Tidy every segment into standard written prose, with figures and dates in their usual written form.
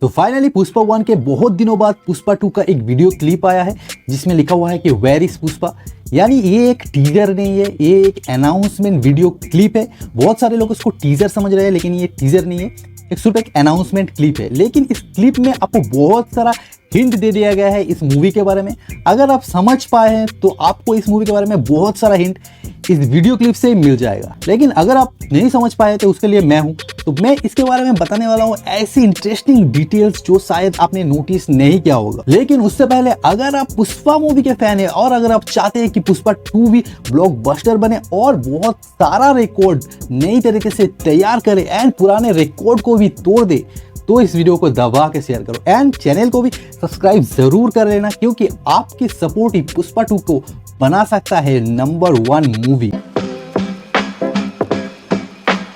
तो फाइनली पुष्पा 1 के बहुत दिनों बाद पुष्पा 2 का एक वीडियो क्लिप आया है जिसमें लिखा हुआ है कि वेयर इज पुष्पा। यानी ये एक टीजर नहीं है, ये एक अनाउंसमेंट वीडियो क्लिप है। बहुत सारे लोग इसको टीजर समझ रहे हैं लेकिन ये टीजर नहीं है, सिर्फ एक अनाउंसमेंट क्लिप है। लेकिन इस क्लिप में आपको बहुत सारा हिंट दे दिया गया है इस मूवी के बारे में। अगर आप समझ पाए हैं तो आपको इस मूवी के बारे में बहुत सारा हिंट इस वीडियो क्लिप से मिल जाएगा। लेकिन अगर आप नहीं समझ पाए तो उसके लिए मैं हूं, तो मैं इसके बारे में बताने वाला हूं ऐसी इंटरेस्टिंग डिटेल्स जो शायद आपने नोटिस नहीं किया होगा। लेकिन उससे पहले अगर आप पुष्पा मूवी के फैन है और अगर आप चाहते हैं कि पुष्पा 2 भी ब्लॉकबस्टर बने और बहुत सारा रिकॉर्ड नई तरीके से तैयार करे एंड पुराने रिकॉर्ड को भी तोड़ दे, तो इस वीडियो को दबा के शेयर करो एंड चैनल को भी सब्सक्राइब जरूर कर लेना, क्योंकि आपकी सपोर्ट ही पुष्पा 2 को बना सकता है नंबर 1 मूवी।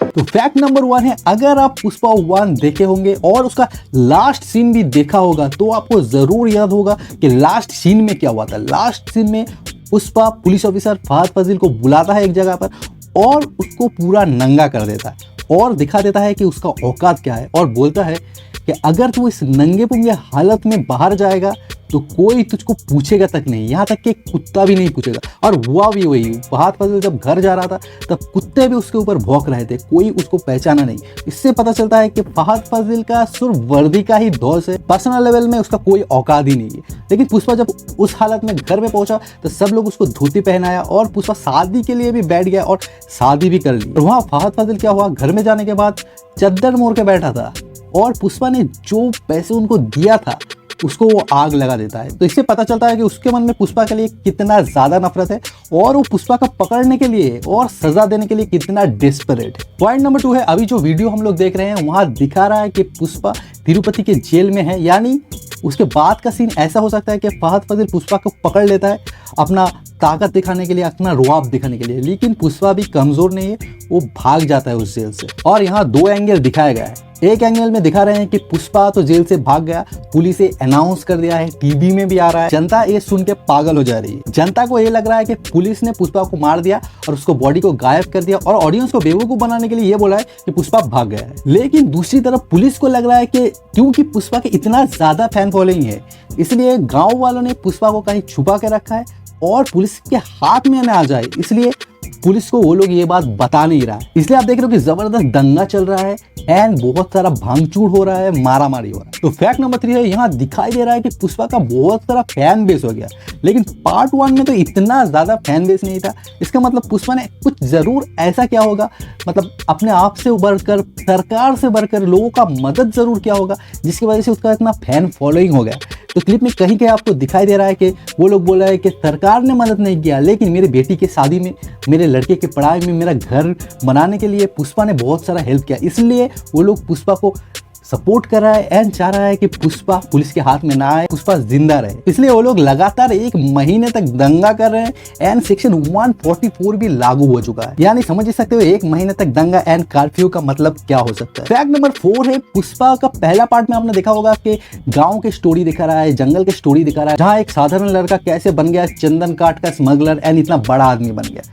तो फैक्ट नंबर 1 है, अगर आप पुष्पा 1 देखे होंगे और उसका लास्ट सीन भी देखा होगा तो आपको जरूर याद होगा कि लास्ट सीन में क्या हुआ था। लास्ट सीन में पुष्पा पुलिस ऑफिसर फहद फाजिल को बुलाता है एक जगह पर और उसको पूरा नंगा कर देता है और दिखा देता है कि उसका औकात क्या है और बोलता है कि अगर तू इस नंगे पुंगे हालत में बाहर जाएगा तो कोई तुझको पूछेगा तक नहीं, यहाँ तक कि कुत्ता भी नहीं पूछेगा। और हुआ भी वही। फहद फाजिल जब घर जा रहा था तब कुत्ते भी उसके ऊपर भौंक रहे थे, कोई उसको पहचाना नहीं। इससे पता चलता है कि फहद फाजिल का सिर्फ वर्दी का ही दौर है, पर्सनल लेवल में उसका कोई औकात ही नहीं है। लेकिन पुष्पा जब उस हालत में घर में पहुंचा तो सब लोग उसको धोती पहनाया और पुष्पा शादी के लिए भी बैठ गया और शादी भी कर ली। और वहाँ फहद फाजिल क्या हुआ, घर में जाने के बाद चद्दर मोड़ के बैठा था और पुष्पा ने जो पैसे उनको दिया था उसको वो आग लगा देता है। तो इससे पता चलता है कि उसके मन में पुष्पा के लिए कितना ज्यादा नफरत है और वो पुष्पा का पकड़ने के लिए और सजा देने के लिए कितना डेस्परेट है। पॉइंट नंबर 2 है, अभी जो वीडियो हम लोग देख रहे हैं वहां दिखा रहा है कि पुष्पा तिरुपति के जेल में है। यानी उसके बाद का सीन ऐसा हो सकता है कि फहद फाजिल पुष्पा को पकड़ लेता है अपना ताकत दिखाने के लिए, अपना रुआब दिखाने के लिए। लेकिन पुष्पा भी कमजोर नहीं है, वो भाग जाता है उस जेल से। और यहाँ 2 एंगल दिखाया गया है। एक एंगल में दिखा रहे हैं कि पुष्पा तो जेल से भाग गया, पुलिस ने अनाउंस कर दिया है, टीवी में भी आ रहा है, जनता ये सुन के पागल हो जा रही है। जनता को ये लग रहा है कि पुलिस ने पुष्पा को मार दिया और उसको बॉडी को गायब कर दिया और ऑडियंस को बेवकूफ बनाने के लिए ये बोला है कि पुष्पा भाग गया है। लेकिन दूसरी तरफ पुलिस को लग रहा है कि क्योंकि पुष्पा के इतना ज्यादा फैन फॉलोइंग है इसलिए गाँव वालों ने पुष्पा को कहीं छुपा के रखा है और पुलिस के हाथ में ना आ जाए, इसलिए पुलिस को वो लोग ये बात बता नहीं रहा है। इसलिए आप देख रहे हो कि जबरदस्त दंगा चल रहा है एंड बहुत सारा भांगचूर हो रहा है, मारामारी हो रहा है। तो फैक्ट नंबर 3 है, यहाँ दिखाई दे रहा है कि पुष्पा का बहुत सारा फैन बेस हो गया। लेकिन पार्ट 1 में तो इतना ज्यादा फैन बेस नहीं था। इसका मतलब पुष्पा ने कुछ जरूर ऐसा किया होगा, मतलब अपने आप से बढ़कर, सरकार से बढ़कर लोगों का मदद जरूर किया होगा जिसकी वजह से उसका इतना फैन फॉलोइंग हो गया। तो क्लिप में कहीं कहीं आपको दिखाई दे रहा है कि वो लोग बोल रहे हैं कि सरकार ने मदद नहीं किया, लेकिन मेरे बेटी की शादी में, मेरे लड़के के पढ़ाई में, मेरा घर बनाने के लिए पुष्पा ने बहुत सारा हेल्प किया, इसलिए वो लोग पुष्पा को सपोर्ट कर रहा है एंड चाह रहा है कि पुष्पा पुलिस के हाथ में ना आए, पुष्पा जिंदा रहे। इसलिए वो लोग लगातार 1 महीने तक दंगा कर रहे हैं एंड सेक्शन 144 भी लागू हो चुका है। यानी समझ सकते हो 1 महीने तक दंगा एंड कर्फ्यू का मतलब क्या हो सकता है। फैक्ट नंबर 4 है, पुष्पा का पहला पार्ट में आपने देखा होगा कि गांव की स्टोरी दिखा रहा है, जंगल की स्टोरी दिखा रहा है, जहाँ एक साधारण लड़का कैसे बन गया चंदन काठ का स्मगलर एंड इतना बड़ा आदमी बन गया।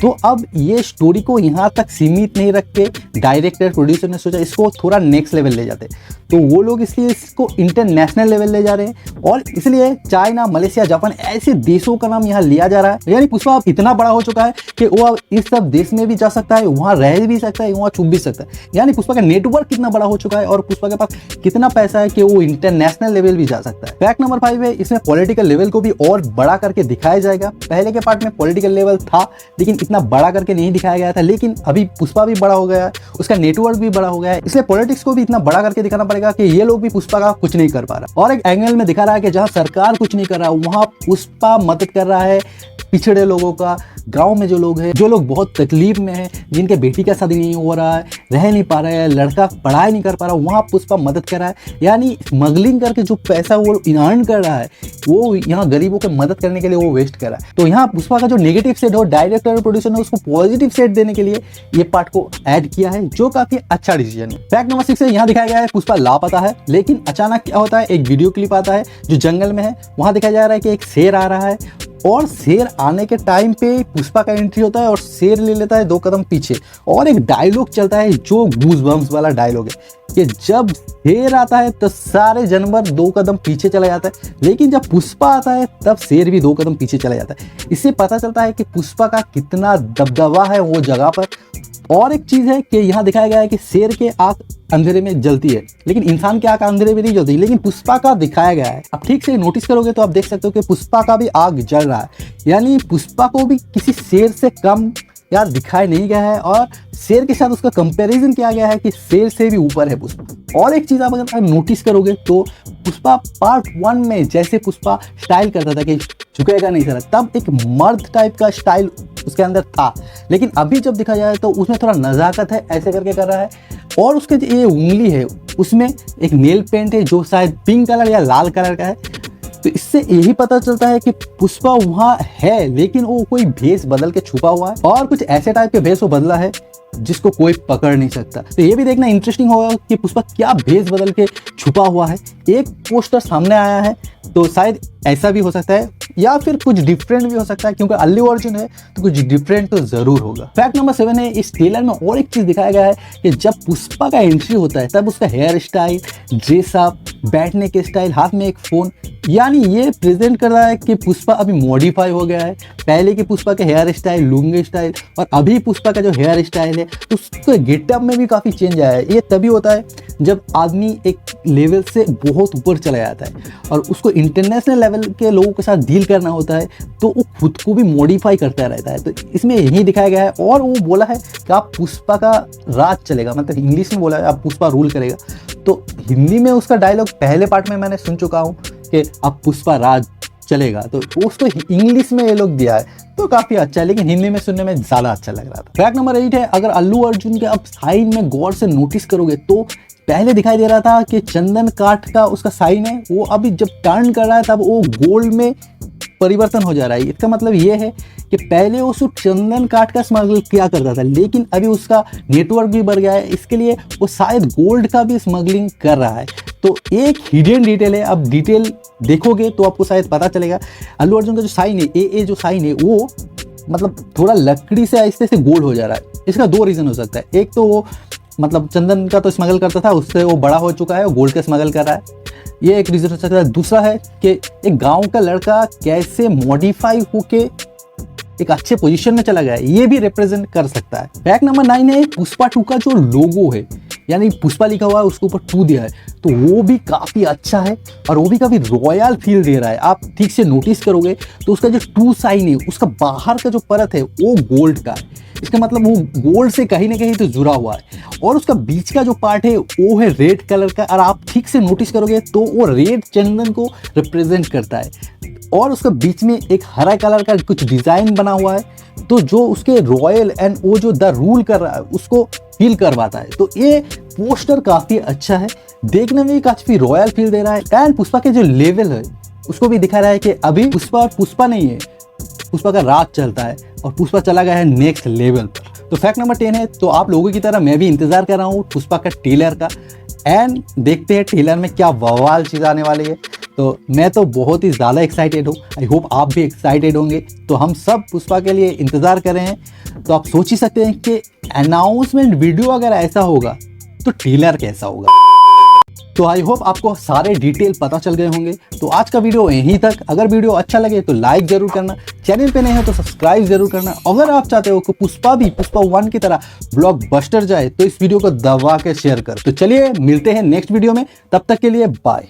तो अब ये स्टोरी को यहाँ तक सीमित नहीं रख के डायरेक्टर प्रोड्यूसर ने सोचा इसको थोड़ा नेक्स्ट लेवल ले जाते, तो वो लोग इसलिए इसको इंटरनेशनल लेवल ले जा रहे हैं और इसलिए चाइना, मलेशिया, जापान ऐसे देशों का नाम यहाँ लिया जा रहा है। यानी पुष्पा अब इतना बड़ा हो चुका है कि वो अब इस सब देश में भी जा सकता है, वहाँ रह भी सकता है, वहाँ छुप भी सकता है। यानी पुष्पा का नेटवर्क कितना बड़ा हो चुका है और पुष्पा के पास कितना पैसा है कि वो इंटरनेशनल लेवल भी जा सकता है। फैक्ट नंबर 5 है, इसमें पॉलिटिकल लेवल को भी और बड़ा करके दिखाया जाएगा। पहले के पार्ट में पॉलिटिकल लेवल था लेकिन इतना बड़ा करके नहीं दिखाया गया था, लेकिन अभी पुष्पा भी बड़ा हो गया है, उसका नेटवर्क भी बड़ा हो गया है, इसलिए पॉलिटिक्स को भी इतना बड़ा करके दिखाना पड़ेगा कि ये लोग भी पुष्पा का कुछ नहीं कर पा रहा। और एक एंगल में दिखा रहा है कि जहां सरकार कुछ नहीं कर रहा वहां पुष्पा मदद कर रहा है पिछड़े लोगों का, गांव में जो लोग हैं, जो लोग बहुत तकलीफ में हैं, जिनके बेटी का शादी नहीं हो रहा है, रह नहीं पा रहे हैं, लड़का पढ़ाई नहीं कर पा रहा, वहाँ पुष्पा मदद कर रहा है। यानी स्मगलिंग करके जो पैसा वो अर्न कर रहा है वो यहाँ गरीबों की मदद करने के लिए वो वेस्ट कर रहा है। तो यहाँ पुष्पा का जो नेगेटिव सेट हो, डायरेक्टर और प्रोड्यूसर ने उसको पॉजिटिव सेट देने के लिए ये पार्ट को ऐड किया है, जो काफी अच्छा डिसीजन है। फैक्ट नंबर 6 है, यहाँ दिखाया गया है पुष्पा लापता है, लेकिन अचानक क्या होता है, एक वीडियो क्लिप आता है जो जंगल में है, वहां दिखाया जा रहा है कि एक शेर आ रहा है और शेर आने के टाइम पे पुष्पा का एंट्री होता है और शेर ले लेता है 2 कदम पीछे, और एक डायलॉग चलता है जो गूज बम्स वाला डायलॉग है कि जब शेर आता है तो सारे जानवर 2 कदम पीछे चला जाता है, लेकिन जब पुष्पा आता है तब शेर भी 2 कदम पीछे चला जाता है। इससे पता चलता है कि पुष्पा का कितना दबदबा है वो जगह पर। और एक चीज़ है कि यहाँ दिखाया गया है कि शेर के आँख अंधेरे में जलती है, लेकिन इंसान की आँख अंधेरे में नहीं जलती, लेकिन पुष्पा का दिखाया गया है। आप ठीक से नोटिस करोगे तो आप देख सकते हो कि पुष्पा का भी आग जल रहा है, यानी पुष्पा को भी किसी शेर से कम यार दिखाया नहीं गया है, और शेर के साथ उसका कंपैरिजन किया गया है कि शेर से भी ऊपर है पुष्पा। और एक चीज़ आप अगर नोटिस करोगे तो पुष्पा पार्ट 1 में जैसे पुष्पा स्टाइल करता था कि झुकेगा नहीं सर, तब एक मर्द टाइप का स्टाइल उसके अंदर था, लेकिन अभी जब देखा जाए तो उसमें थोड़ा नज़ाकत है, ऐसे करके कर रहा है। और उसके जो ये उंगली है उसमें एक नेल पेंट है जो शायद पिंक कलर या लाल कलर का है, तो इससे यही पता चलता है कि पुष्पा वहाँ है, लेकिन वो कोई भेष बदल के छुपा हुआ है, और कुछ ऐसे टाइप के भेष वो बदला है जिसको कोई पकड़ नहीं सकता। तो ये भी देखना इंटरेस्टिंग होगा कि पुष्पा क्या भेष बदल के छुपा हुआ है। एक पोस्टर सामने आया है तो शायद ऐसा भी हो सकता है, या फिर कुछ डिफरेंट भी हो सकता है, क्योंकि अल्लू अर्जुन है तो कुछ डिफरेंट तो जरूर होगा। फैक्ट नंबर 7 है, इस ट्रेलर में और एक चीज दिखाया गया है कि जब पुष्पा का एंट्री होता है तब उसका हेयर स्टाइल, ड्रेसअप, बैठने के स्टाइल, हाथ में एक फोन, यानी ये प्रेजेंट कर रहा है कि पुष्पा अभी मॉडिफाई हो गया है। पहले की पुष्पा के हेयर स्टाइल, लुंगी स्टाइल, और अभी पुष्पा का जो हेयर स्टाइल है तो उसके गेटअप में भी काफ़ी चेंज आया है। ये तभी होता है जब आदमी एक लेवल से बहुत ऊपर चला जाता है और उसको इंटरनेशनल लेवल के लोगों के साथ डील करना होता है, तो वो खुद को भी मॉडिफाई करता रहता है। तो इसमें यही दिखाया गया है, और वो बोला है कि आप पुष्पा का राज चलेगा, मतलब इंग्लिश में बोला है आप पुष्पा रूल करेगा। तो हिंदी में उसका डायलॉग पहले पार्ट में मैंने सुन चुका हूँ कि अब पुष्पा राज चलेगा, तो उसको इंग्लिश में ये लोग दिया है तो काफ़ी अच्छा है, लेकिन हिंदी में सुनने में ज़्यादा अच्छा लग रहा था। फैक्ट नंबर 8 है, अगर अल्लू अर्जुन के अब साइन में गौर से नोटिस करोगे तो पहले दिखाई दे रहा था कि चंदन काठ का उसका साइन है, वो अभी जब टर्न कर रहा है तब वो गोल्ड में परिवर्तन हो जा रहा है। इसका मतलब ये है कि पहले वो सिर्फ चंदन काठ का स्मगल किया करता था, लेकिन अभी उसका नेटवर्क भी बढ़ गया है, इसके लिए वो शायद गोल्ड का भी स्मगलिंग कर रहा है। तो एक हिडन डिटेल है, अब डिटेल देखोगे तो आपको शायद पता चलेगा। अल्लू अर्जुन का जो साइन है, ए जो साइन है, वो मतलब थोड़ा लकड़ी से आहिस्ते से गोल्ड हो जा रहा है। इसका 2 रीज़न हो सकता है, एक तो वो मतलब चंदन का तो स्मगल करता था, उससे वो बड़ा हो चुका है, वो गोल्ड का स्मगल कर रहा है, ये एक रीज़न हो सकता है। दूसरा है कि एक गांव का लड़का कैसे मॉडिफाई होके एक अच्छे पोजीशन में चला गया है, ये भी रिप्रेजेंट कर सकता है। फैक्ट नंबर 9 है, पुष्पा 2 का जो लोगो है, यानी पुष्पा लिखा हुआ है उसके ऊपर 2 दिया है, तो वो भी काफ़ी अच्छा है और वो भी काफ़ी रॉयल फील दे रहा है। आप ठीक से नोटिस करोगे तो उसका जो 2 साइन है, उसका बाहर का जो परत है वो गोल्ड का है, इसका मतलब वो गोल्ड से कहीं ना कहीं तो जुड़ा हुआ है, और उसका बीच का जो पार्ट है वो है रेड कलर का, और आप ठीक से नोटिस करोगे तो वो रेड चंदन को रिप्रेजेंट करता है, और उसका बीच में एक हरा कलर का कुछ डिज़ाइन बना हुआ है, तो जो उसके रॉयल एंड वो जो द रूल कर रहा है उसको फील करवाता है। तो ये पोस्टर काफ़ी अच्छा है, देखने में काफ़ी रॉयल फील दे रहा है, एंड पुष्पा के जो लेवल है उसको भी दिखा रहा है कि अभी पुष्पा नहीं है, पुष्पा का राज चलता है और पुष्पा चला गया है नेक्स्ट लेवल पर। तो फैक्ट नंबर 10 है, तो आप लोगों की तरह मैं भी इंतजार कर रहा हूँ पुष्पा का ट्रेलर का, एंड देखते हैं ट्रेलर में क्या बवाल चीज़ आने वाली है। तो मैं तो बहुत ही ज़्यादा एक्साइटेड हूँ, आई होप आप भी एक्साइटेड होंगे। तो हम सब पुष्पा के लिए इंतज़ार कर रहे हैं, तो आप सोच ही सकते हैं कि अनाउंसमेंट वीडियो अगर ऐसा होगा तो ट्रेलर कैसा होगा। तो आई होप आपको सारे डिटेल पता चल गए होंगे। तो आज का वीडियो यहीं तक। अगर वीडियो अच्छा लगे तो लाइक जरूर करना, चैनल पे नए हो तो सब्सक्राइब जरूर करना। अगर आप चाहते हो कि पुष्पा 1 की तरह ब्लॉकबस्टर जाए तो इस वीडियो को दबा के शेयर कर। तो चलिए मिलते हैं नेक्स्ट वीडियो में, तब तक के लिए बाय।